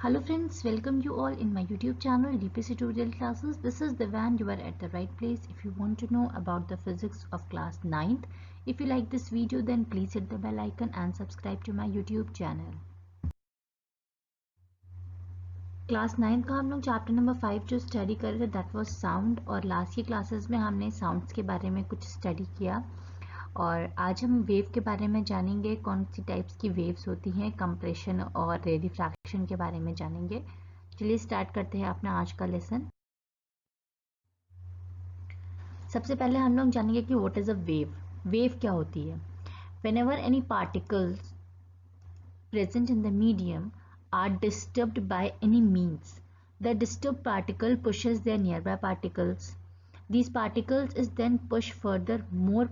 Hello friends, welcome you all in my YouTube channel DPC Tutorial Classes. This is Devan. You are at the right place if you want to know about the physics of class 9th. If you like this video, then please hit the bell icon and subscribe to my YouTube channel. Class 9 का हम लोग chapter number 5 जो study कर रहे थे that was sound, और last की classes में हमने साउंड्स के बारे में कुछ स्टडी किया। और आज हम वेव के बारे में जानेंगे, कौन सी टाइप्स की वेव्स होती हैं, कंप्रेशन और रिफ्रैक्शन के बारे में जानेंगे। चलिए स्टार्ट करते हैं अपना आज का लेसन। सबसे पहले हम लोग जानेंगे कि what is a wave. Wave क्या होती है? Whenever any particles present in the medium are disturbed by any means, the disturbed particle pushes their nearby particles. These particles is then pushed further more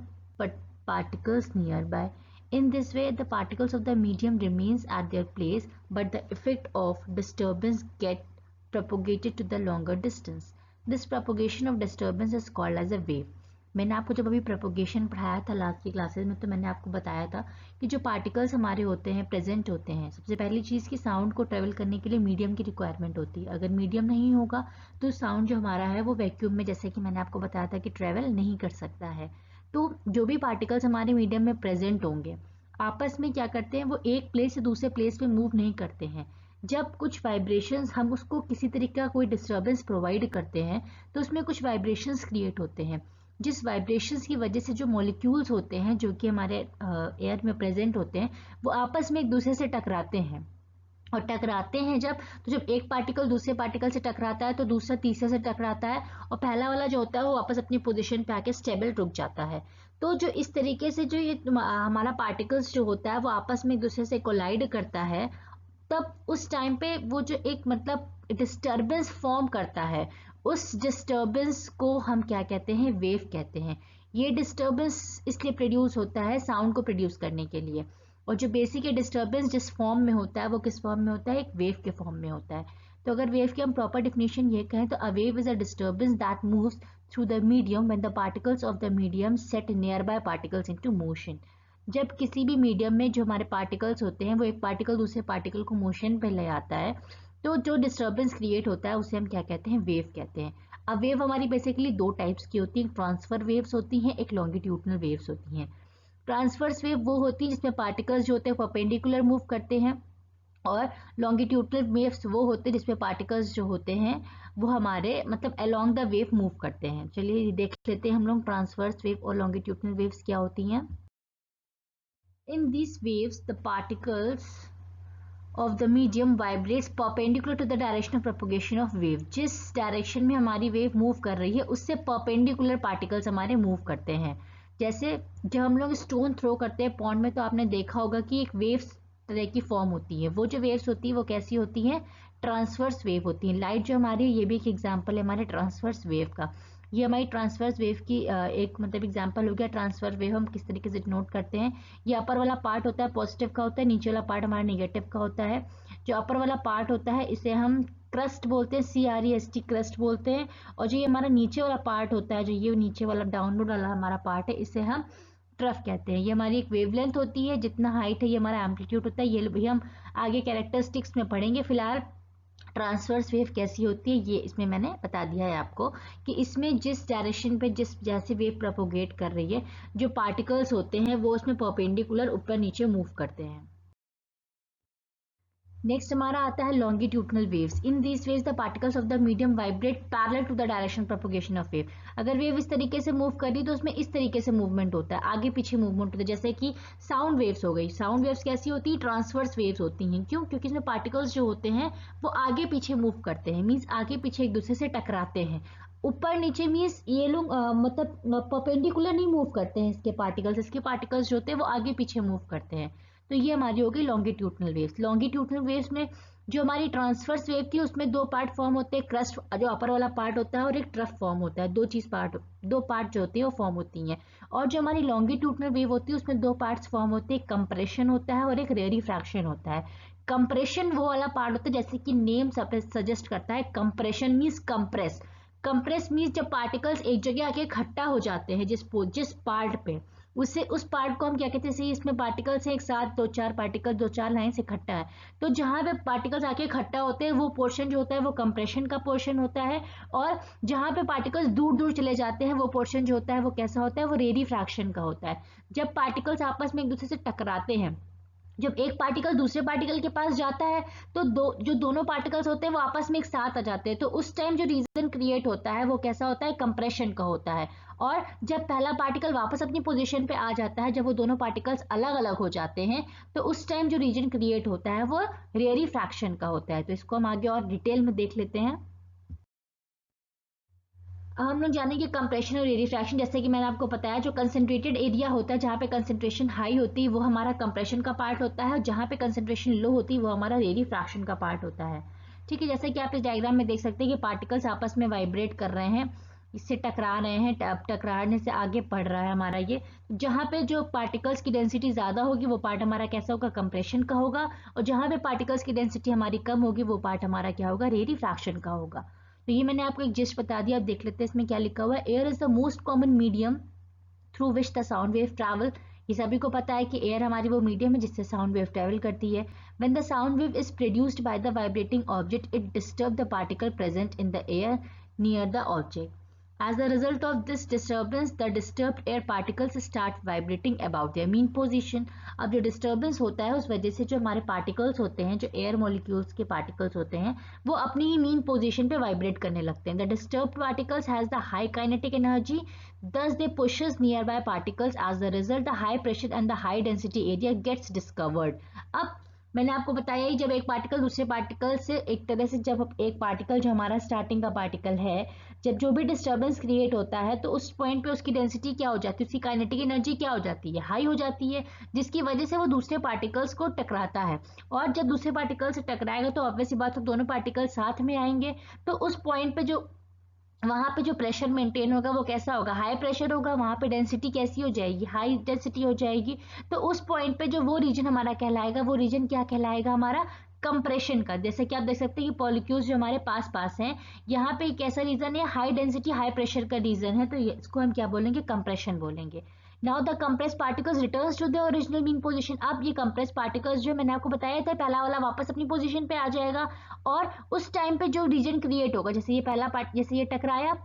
particles nearby. In this way, the particles of the medium remains at their place, but the effect of disturbance get propagated to the longer distance. This propagation of disturbance is called as a wave. मैंने आपको जब अभी propagation पढ़ाया था last की classes में, तो मैंने आपको बताया था कि जो पार्टिकल्स हमारे होते हैं, प्रेजेंट होते हैं, सबसे पहली चीज़ की साउंड को ट्रेवल करने के लिए मीडियम की रिक्वायरमेंट होती है। अगर मीडियम नहीं होगा तो साउंड जो हमारा है वो वैक्यूम में, जैसे कि मैंने आपको बताया था, कि ट्रेवल नहीं कर सकता है। तो जो भी पार्टिकल्स हमारे मीडियम में प्रेजेंट होंगे आपस में क्या करते हैं, वो एक प्लेस से दूसरे प्लेस पे मूव नहीं करते हैं। जब कुछ वाइब्रेशंस, हम उसको किसी तरीके का कोई डिस्टर्बेंस प्रोवाइड करते हैं तो उसमें कुछ वाइब्रेशंस क्रिएट होते हैं, जिस वाइब्रेशंस की वजह से जो मॉलिक्यूल्स होते हैं जो कि हमारे एयर में प्रेजेंट होते हैं वो आपस में एक दूसरे से टकराते हैं। और टकराते हैं जब, तो जब एक पार्टिकल दूसरे पार्टिकल से टकराता है तो दूसरा तीसरे से टकराता है, और पहला वाला जो होता है वो वापस अपनी पोजीशन पे आके स्टेबल रुक जाता है। तो जो इस तरीके से जो ये हमारा पार्टिकल्स जो होता है वो आपस में एक दूसरे से कोलाइड करता है, तब उस टाइम पे वो जो एक मतलब डिस्टर्बेंस फॉर्म करता है, उस डिस्टर्बेंस को हम क्या कहते हैं, वेव कहते हैं। ये डिस्टर्बेंस इसलिए प्रोड्यूस होता है साउंड को प्रोड्यूस करने के लिए। और जो बेसिक डिस्टर्बेंस जिस फॉर्म में होता है वो किस फॉर्म में होता है, एक वेव के फॉर्म में होता है। तो अगर वेव की हम प्रॉपर डिफिनेशन ये कहें तो a wave is a disturbance that moves through the medium when the particles of the medium set near by particles into motion. जब किसी भी मीडियम में जो हमारे पार्टिकल्स होते हैं वो एक पार्टिकल दूसरे पार्टिकल को मोशन पे ले आता है, तो जो डिस्टर्बेंस क्रिएट होता है उसे हम क्या कहते हैं, वेव कहते हैं। अब वेव हमारी बेसिकली दो टाइप्स की होती है, ट्रांसफर वेव्स होती हैं, एक लॉन्गिट्यूडनल वेव्स होती हैं। ट्रांसवर्स वेव वो होती है जिसमें पार्टिकल्स जो होते हैं परपेंडिकुलर मूव करते हैं, और लॉन्गिट्यूडनल वेव्स वो होते हैं जिसमें पार्टिकल्स जो होते हैं वो हमारे मतलब अलोंग द वेव मूव करते हैं। चलिए देख लेते हैं हम लोग ट्रांसवर्स वेव और लॉन्गिट्यूडनल वेव्स क्या होती हैं। In these waves, the particles of the medium vibrates perpendicular to the direction of propagation of wave. जिस डायरेक्शन में हमारी वेव मूव कर रही है उससे परपेंडिकुलर पार्टिकल्स हमारे मूव करते हैं। जैसे जब हम लोग स्टोन थ्रो करते हैं पॉन्ड में, तो आपने देखा होगा कि एक वेव्स तरह की फॉर्म होती है। वो जो वेव्स होती है वो कैसी होती हैं, ट्रांसवर्स वेव होती है। लाइट जो हमारी, ये भी एक एग्जाम्पल है हमारे ट्रांसवर्स वेव का। ये हमारी ट्रांसवर्स वेव की एक मतलब एग्जांपल हो गया। ट्रांसवर्स वेव हम किस तरीके से डिनोट करते हैं, ये अपर वाला पार्ट होता है पॉजिटिव का होता है, नीचे वाला पार्ट हमारा नेगेटिव का होता है। जो अपर वाला पार्ट होता है इसे हम क्रस्ट बोलते हैं, CREST क्रस्ट बोलते हैं। और जो ये हमारा नीचे वाला पार्ट होता है, जो ये नीचे वाला डाउनवर्ड वाला हमारा पार्ट है, इसे हम ट्रफ कहते हैं। ये हमारी एक वेवलेंथ होती है, जितना हाइट है ये हमारा एम्पलीट्यूड होता है। ये भी हम आगे कैरेक्टरिस्टिक्स में पढ़ेंगे। फिलहाल ट्रांसवर्स वेव कैसी होती है ये इसमें मैंने बता दिया है आपको, कि इसमें जिस डायरेक्शन पे जिस जैसे वेव प्रोपोगेट कर रही है, जो पार्टिकल्स होते हैं वो उसमें परपेंडिकुलर ऊपर नीचे मूव करते हैं। नेक्स्ट हमारा आता है longitudinal waves. In these waves the particles of the medium vibrate parallel to the direction propagation of wave. अगर वेव इस तरीके से मूव कर रही तो उसमें इस तरीके से मूवमेंट होता है, आगे पीछे मूवमेंट होता है। जैसे कि साउंड वेव्स हो गई, साउंड वेव्स कैसी होती है, ट्रांसवर्स वेव्स होती हैं। क्यों? क्योंकि इसमें पार्टिकल्स जो होते हैं वो आगे पीछे मूव करते हैं, मीन्स आगे पीछे एक दूसरे से टकराते हैं। ऊपर नीचे मीन्स ये लोग मतलब परपेंडिकुलर नहीं मूव करते हैं इसके पार्टिकल्स जो होते हैं वो आगे पीछे मूव करते हैं। तो ये हमारी हो गई लॉन्गिट्यूडनल वेव्स। लॉन्गिट्यूडनल वेव्स में जो हमारी ट्रांसवर्स वेव थी उसमें दो पार्ट फॉर्म होते हैं, क्रस्ट जो अपर वाला पार्ट होता है और एक ट्रफ फॉर्म होता है। दो पार्ट जो होते हैं वो फॉर्म होती हैं। और जो हमारी लॉन्गिट्यूडनल वेव होती है उसमें दो पार्ट्स फॉर्म होते हैं, कंप्रेशन होता है और एक रेरिफ्रैक्शन होता है। कंप्रेशन वो वाला पार्ट होता है, जैसे कि नेम सजेस्ट करता है, कंप्रेशन मीन्स कंप्रेस मीन्स जब पार्टिकल्स एक जगह आके इकट्ठा हो जाते हैं जिस पार्ट पे, उससे उस पार्ट को हम क्या कहते हैं, जैसे इसमें पार्टिकल्स हैं एक साथ, दो चार पार्टिकल दो चार लाइन से इकट्ठा है, तो जहां पे पार्टिकल्स आके इकट्ठा होते हैं वो पोर्शन जो होता है वो कंप्रेशन का पोर्शन होता है, और जहां पे पार्टिकल्स दूर दूर चले जाते हैं वो पोर्शन जो होता है वो कैसा होता है, वो रेरीफ्रैक्शन का होता है। जब पार्टिकल्स आपस में एक दूसरे से टकराते हैं, जब एक पार्टिकल दूसरे पार्टिकल के पास जाता है तो जो दोनों पार्टिकल्स होते हैं वो आपस में एक साथ आ जाते हैं, तो उस टाइम जो रीजन क्रिएट होता है वो कैसा होता है, कंप्रेशन का होता है। और जब पहला पार्टिकल वापस अपनी पोजीशन पे आ जाता है, जब वो दोनों पार्टिकल्स अलग अलग हो जाते हैं, तो उस टाइम जो रीजन क्रिएट होता है वो रेरीफ्रैक्शन का होता है। तो इसको हम आगे और डिटेल में देख लेते हैं। अब हम लोग जानेंगे कंप्रेशन और रेडिफ्रैक्शन। जैसे कि मैंने आपको बताया, जो कंसंट्रेटेड एरिया होता है जहाँ पे कंसंट्रेशन हाई होती है वो हमारा कंप्रेशन का पार्ट होता है, और जहाँ पे कंसंट्रेशन लो होती है वो हमारा रेडिफ्रैक्शन का पार्ट होता है। ठीक है, जैसे कि आप इस डायग्राम में देख सकते हैं कि पार्टिकल्स आपस में वाइब्रेट कर रहे हैं, इससे टकरा रहे हैं, टकराने से आगे बढ़ रहा है हमारा ये। जहाँ पे जो पार्टिकल्स की डेंसिटी ज़्यादा होगी वो पार्ट हमारा कैसा होगा, कंप्रेशन का होगा, और जहाँ पे पार्टिकल्स की डेंसिटी हमारी कम होगी वो पार्ट हमारा क्या होगा, रेडिफ्रैक्शन का होगा। तो ये मैंने आपको एक जिस्ट बता दिया। अब देख लेते हैं इसमें क्या लिखा हुआ है। Air is the most common medium through which the sound wave travel. ये सभी को पता है कि एयर हमारी वो मीडियम है जिससे साउंड वेव ट्रैवल करती है। When the sound wave is produced by the vibrating object it disturb the particle present in the air near the object. As a result of this disturbance, the disturbed air particles start vibrating about their mean position. अब जो disturbance होता है उस वजह से जो हमारे particles होते हैं, जो air molecules के particles होते हैं, वो अपनी ही mean position पे vibrate करने लगते हैं. The disturbed particles has the high kinetic energy, thus they pushes nearby particles. As a result, the high pressure and the high density area gets discovered. अब मैंने आपको बताया ही, जब एक पार्टिकल दूसरे पार्टिकल से एक तरह से, जब एक पार्टिकल जो हमारा स्टार्टिंग का पार्टिकल है, जब जो भी डिस्टर्बेंस क्रिएट होता है तो उस पॉइंट पे उसकी डेंसिटी क्या हो जाती है, उसकी काइनेटिक एनर्जी क्या हो जाती है, हाई हो जाती है, जिसकी वजह से वो दूसरे पार्टिकल्स को टकराता है। और जब दूसरे पार्टिकल से टकराएगा तो ऑब्वियस सी बात है दोनों पार्टिकल साथ में आएंगे, तो उस पॉइंट पे जो वहां पे जो प्रेशर मेंटेन होगा वो कैसा होगा, हाई प्रेशर होगा, वहां पे डेंसिटी कैसी हो जाएगी, हाई डेंसिटी हो जाएगी। तो उस पॉइंट पे जो वो रीजन हमारा कहलाएगा, वो रीजन क्या कहलाएगा, हमारा कंप्रेशन का। जैसे कि आप देख सकते हैं कि पॉलिक्यूल्स जो हमारे पास पास हैं, यहाँ पे एक ऐसा रीजन है, हाई डेंसिटी हाई प्रेशर का रीजन है, तो इसको हम क्या बोलेंगे, कंप्रेशन बोलेंगे। Now the compress particles returns to the original mean position. अब ये कंप्रेस पार्टिकल्स जो मैंने आपको बताया था, पहला वाला वापस अपनी पोजीशन पे आ जाएगा, और उस टाइम पे जो रीजन क्रिएट होगा, जैसे ये पहला पार्ट, जैसे ये टकराया,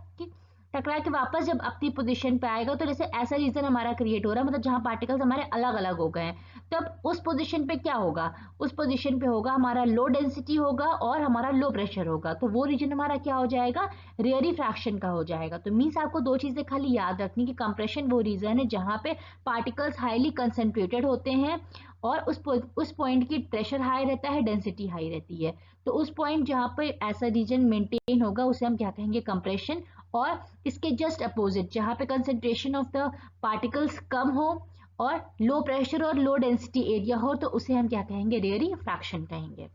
टकरा के वापस जब अपनी पोजीशन पे आएगा, तो जैसे ऐसा रीजन हमारा क्रिएट हो रहा है, मतलब जहां पार्टिकल्स हमारे अलग अलग हो गए हैं, तब उस पोजीशन पे क्या होगा, उस पोजीशन पे होगा हमारा लो डेंसिटी होगा और हमारा लो प्रेशर होगा, तो वो रीजन हमारा क्या हो जाएगा, रेयरिफ्रैक्शन का हो जाएगा। तो मीन्स आपको दो चीजें खाली याद रखनी कि कंप्रेशन वो रीजन है जहां पे पार्टिकल्स हाईली कंसेंट्रेटेड होते हैं और उस पॉइंट की प्रेशर हाई रहता है, डेंसिटी हाई रहती है। तो उस पॉइंट जहाँ पे ऐसा रीजन मेंटेन होगा उसे हम क्या कहेंगे, कंप्रेशन। और इसके जस्ट अपोजिट जहाँ पे कंसेंट्रेशन ऑफ द पार्टिकल्स कम हो और लो प्रेशर और लो डेंसिटी एरिया हो, तो उसे हम क्या कहेंगे, रेयरिफ्रैक्शन कहेंगे।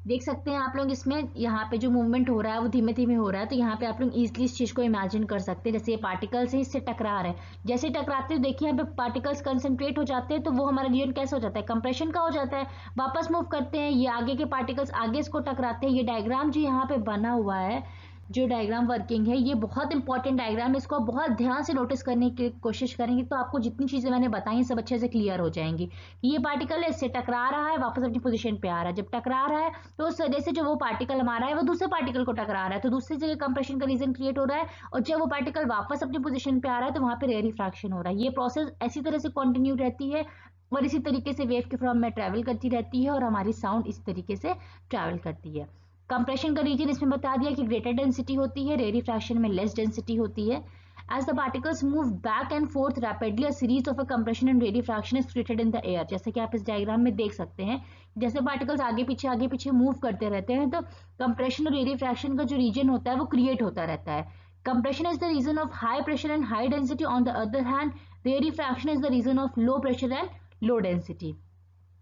देख सकते हैं आप लोग इसमें, यहाँ पे जो मूवमेंट हो रहा है वो धीमे धीमे हो रहा है, तो यहाँ पे आप लोग इजीली इस चीज को इमेजिन कर सकते हैं। जैसे ये पार्टिकल्स है, इससे टकरा रहे हैं, जैसे टकराते हैं देखिए यहाँ पे पार्टिकल्स कंसंट्रेट हो जाते हैं, तो वो हमारा रीजन कैसे हो जाता है, कंप्रेशन का हो जाता है। वापस मूव करते हैं, ये आगे के पार्टिकल्स आगे इसको टकराते हैं। ये डायग्राम जो यहाँ पे बना हुआ है, जो डायग्राम वर्किंग है, ये बहुत इंपॉर्टेंट डायग्राम है, इसको आप बहुत ध्यान से नोटिस करने की कोशिश करेंगे तो आपको जितनी चीजें मैंने बताई सब अच्छे से क्लियर हो जाएंगी कि ये पार्टिकल है, इससे टकरा रहा है, वापस अपनी पोजीशन पे आ रहा है। जब टकरा रहा है तो उस वजह से जो वो पार्टिकल हमारा है वो दूसरे पार्टिकल को टकरा रहा है, तो दूसरी जगह कंप्रेशन का रीजन क्रिएट हो रहा है, और जब वो पार्टिकल वापस अपनी पोजीशन पे आ रहा है तो वहां पे रेयरिफ्रैक्शन हो रहा है। ये प्रोसेस ऐसी तरह से कंटिन्यू रहती है और इसी तरीके से वेव के फॉर्म में ट्रैवल करती रहती है, और हमारी साउंड इस तरीके से ट्रैवल करती है। कंप्रेशन का रीजन इसमें बता दिया कि ग्रेटर डेंसिटी होती है, रेयरिफ्रैक्शन में लेस डेंसिटी होती है। As the particles move back and forth rapidly, a series of a compression and rarefaction is created in the air. जैसे कि आप इस डायग्राम में देख सकते हैं, जैसे पार्टिकल्स आगे पीछे मूव करते रहते हैं तो कंप्रेशन और रेयरिफ्रैक्शन का जो रीजन होता है वो क्रिएट होता रहता है। Compression is the region of high pressure and high density, on the other hand rarefaction is the region of low pressure and low density.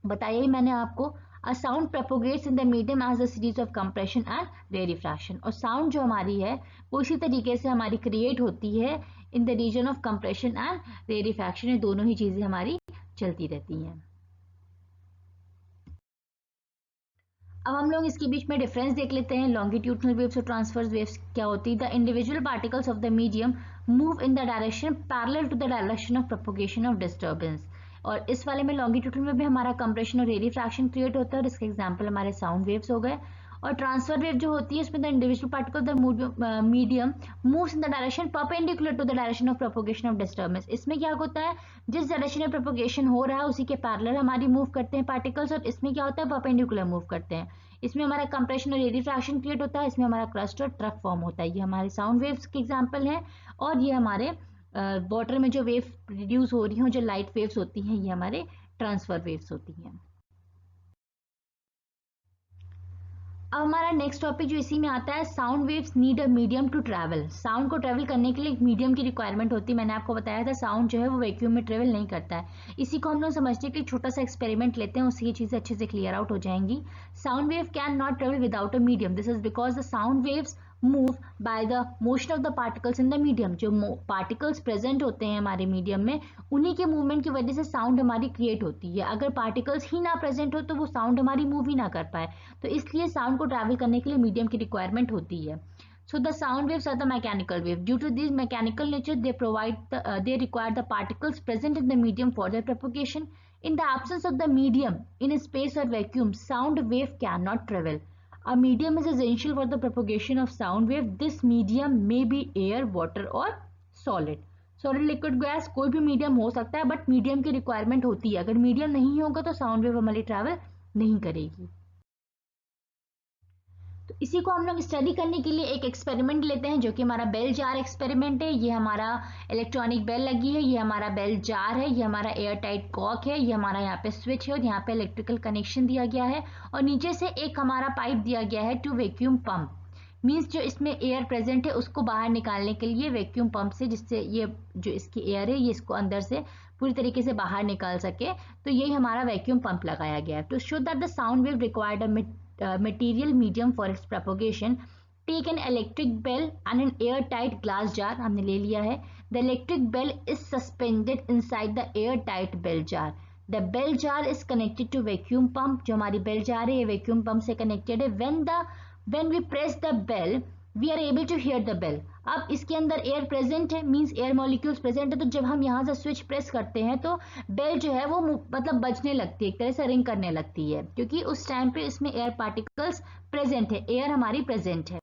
बताया ही मैंने आपको। A sound propagates in the medium as a series of compression and rarefaction, और sound जो हमारी है वो इसी तरीके से हमारी क्रिएट होती है in the region of compression and rarefaction. ये दोनों ही चीजें हमारी चलती रहती हैं। अब हम लोग इसके बीच में डिफरेंस देख लेते हैं। लॉन्गिट्यूडनल वेव्स और ट्रांसवर्स वेव्स क्या होती है। The individual particles of the medium move in the direction parallel to the direction of propagation of disturbance. और इस वाले में लॉन्गिट्यूडनल में भी हमारा कंप्रेशन और रेडिफ्रैक्शन क्रिएट होता है, और इसके एग्जांपल हमारे साउंड वेव्स हो गए। और ट्रांसफर वेव जो होती है उसमें the individual particle the medium moves in the direction perpendicular to the direction of propagation of disturbance. इसमें क्या होता है, जिस डायरेक्शन में प्रोपोगेशन हो रहा है उसी के पैरेलल हमारी मूव करते हैं पार्टिकल्स, और इसमें क्या होता है, परपेंडिकुलर मूव करते हैं। इसमें हमारा कंप्रेशन और रेडिफ्रैक्शन क्रिएट होता है, इसमें हमारा क्रस्ट और ट्रफ फॉर्म होता है। ये हमारे साउंड वेव्स के एग्जांपल हैं। और ये हमारे वाटर में जो वेव प्रोड्यूस हो रही हैं, जो लाइट वेव्स होती हैं, ये हमारे ट्रांसफर वेव्स होती हैं। अब हमारा नेक्स्ट टॉपिक जो इसी में आता है, sound waves need a medium to travel. Sound को ट्रैवल करने के लिए एक मीडियम की रिक्वायरमेंट होती है। मैंने आपको बताया था साउंड जो है वो वैक्यूम में ट्रैवल नहीं करता है। इसी को हम लोग समझने के लिए छोटा सा एक्सपेरिमेंट लेते हैं, उससे ये चीजें अच्छे से क्लियर आउट हो जाएंगी। Sound wave can not travel without a medium. This is because the sound waves move by the motion of the particles in the medium. जो पार्टिकल्स प्रेजेंट होते हैं हमारे मीडियम में, उन्हीं के मूवमेंट की वजह से साउंड हमारी क्रिएट होती है। अगर पार्टिकल्स ही ना प्रेजेंट हो तो वो साउंड हमारी मूव ही ना कर पाए, तो इसलिए साउंड को ट्रैवल करने के लिए मीडियम की रिक्वायरमेंट होती है। So the sound waves are the mechanical wave. Due to this mechanical nature, they require the particles present in the medium for their propagation. In the absence of the medium in a space or vacuum, sound wave cannot travel. A medium is essential for the propagation of sound wave. This medium may be air, water or solid. Solid liquid gas कोई भी medium हो सकता है, but medium की requirement होती है। अगर medium नहीं होगा तो साउंड वेव हमारी ट्रैवल नहीं करेगी। तो इसी को हम लोग स्टडी करने के लिए एक एक्सपेरिमेंट लेते हैं, जो कि हमारा बेल जार एक्सपेरिमेंट है। ये हमारा इलेक्ट्रॉनिक बेल लगी है, ये हमारा बेल जार है, ये हमारा एयर टाइट कॉक है, ये हमारा यहाँ पे स्विच है, और यहाँ पे इलेक्ट्रिकल कनेक्शन दिया गया है, और नीचे से एक हमारा पाइप दिया गया है टू वैक्यूम पंप। मीन्स जो इसमें एयर प्रेजेंट है उसको बाहर निकालने के लिए वैक्यूम पंप से, जिससे ये जो इसकी एयर है ये इसको अंदर से पूरी तरीके से बाहर निकाल सके, तो यही हमारा वैक्यूम पंप लगाया गया है। To show that the sound wave required material medium for its propagation, take an electric bell and an airtight glass jar। हमने ले लिया है। The electric bell is suspended inside the airtight bell jar. The bell jar is connected to vacuum pump। जो हमारी bell jar है ये vacuum pump से connected है। When we press the bell, we are able to hear the bell। अब इसके अंदर air present है, मींस एयर मॉलिक्यूल्स प्रेजेंट है, तो जब हम यहाँ से स्विच प्रेस करते हैं तो बेल जो है वो मतलब बजने लगती है, एक तरह से रिंग करने लगती है, क्योंकि उस टाइम पे इसमें एयर पार्टिकल्स प्रेजेंट है, एयर हमारी प्रेजेंट है।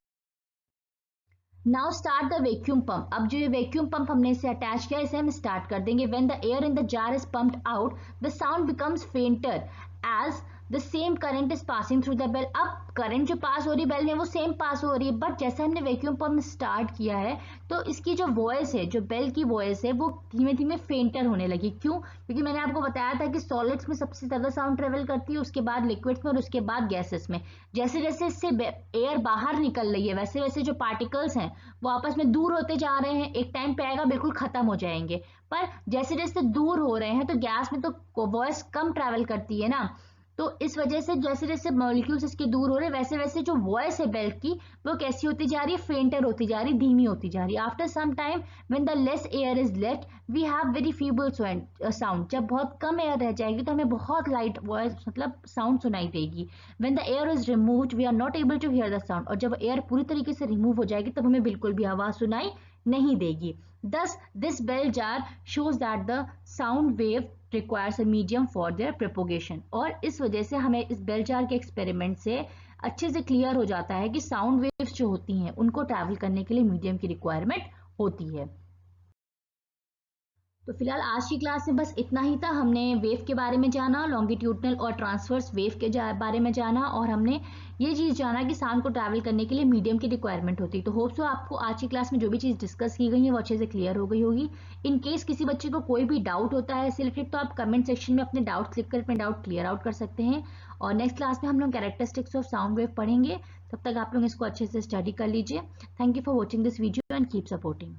Now start the vacuum pump. अब जो ये वैक्यूम पंप हमने इसे अटैच किया, इसे हम स्टार्ट कर देंगे। When the air in the jar is pumped out, the sound becomes fainter as the same current is passing through the bell. अब करंट जो पास हो रही है बेल में वो सेम पास हो रही है, बट जैसे हमने वैक्यूम पंप स्टार्ट किया है तो इसकी जो वॉइस है, जो बेल की वॉइस है, वो धीमे धीमे फेंटर होने लगी। क्यों? क्योंकि मैंने आपको बताया था कि सॉलिड्स में सबसे ज्यादा साउंड ट्रेवल करती है, उसके बाद लिक्विड्स में, और उसके बाद गैसेस में। जैसे जैसे इससे एयर बाहर निकल रही है, वैसे वैसे जो पार्टिकल्स हैं वो आपस में दूर होते जा रहे हैं। एक टाइम पे आएगा बिल्कुल खत्म हो जाएंगे, पर जैसे जैसे दूर हो रहे हैं तो गैस में तो वॉइस कम ट्रैवल करती है ना, तो इस वजह से जैसे जैसे मॉलिक्यूल्स इसके दूर हो रहे हैं, वैसे वैसे जो वॉइस है बेल की वो कैसी होती जा रही है, फेंटर होती जा रही है, धीमी होती जा रही है। After some time when the less air is left, we have very feeble sound. जब बहुत कम एयर रह जाएगी तो हमें बहुत लाइट वॉइस मतलब साउंड सुनाई देगी। When the air is removed, we are not able to hear the sound. और जब एयर पूरी तरीके से रिमूव हो जाएगी तब हमें बिल्कुल भी आवाज सुनाई नहीं देगी। Thus, this bell jar shows that the sound wave requires a medium for their propagation। और इस वजह से हमें इस बेल जार के एक्सपेरिमेंट से अच्छे से क्लियर हो जाता है कि साउंड वेव्स जो होती हैं उनको ट्रैवल करने के लिए मीडियम की रिक्वायरमेंट होती है। तो फिलहाल आज की क्लास में बस इतना ही था। हमने वेव के बारे में जाना, लॉन्गिट्यूडनल और ट्रांसवर्स वेव के बारे में जाना, और हमने ये चीज़ जाना कि साउंड को ट्रैवल करने के लिए मीडियम की रिक्वायरमेंट होती है। तो होप सो आपको आज की क्लास में जो भी चीज़ डिस्कस की गई है वो अच्छे से क्लियर हो गई होगी। इन केस किसी बच्चे को कोई भी डाउट होता है सिलेक्टेड, तो आप कमेंट सेक्शन में अपने डाउट्स लिखकर अपने डाउट क्लियर आउट कर सकते हैं। और नेक्स्ट क्लास में हम लोग कैरेक्टरिस्टिक्स ऑफ साउंड वेव पढ़ेंगे। तब तक आप लोग इसको अच्छे से स्टडी कर लीजिए। Thank you for watching this video and keep supporting.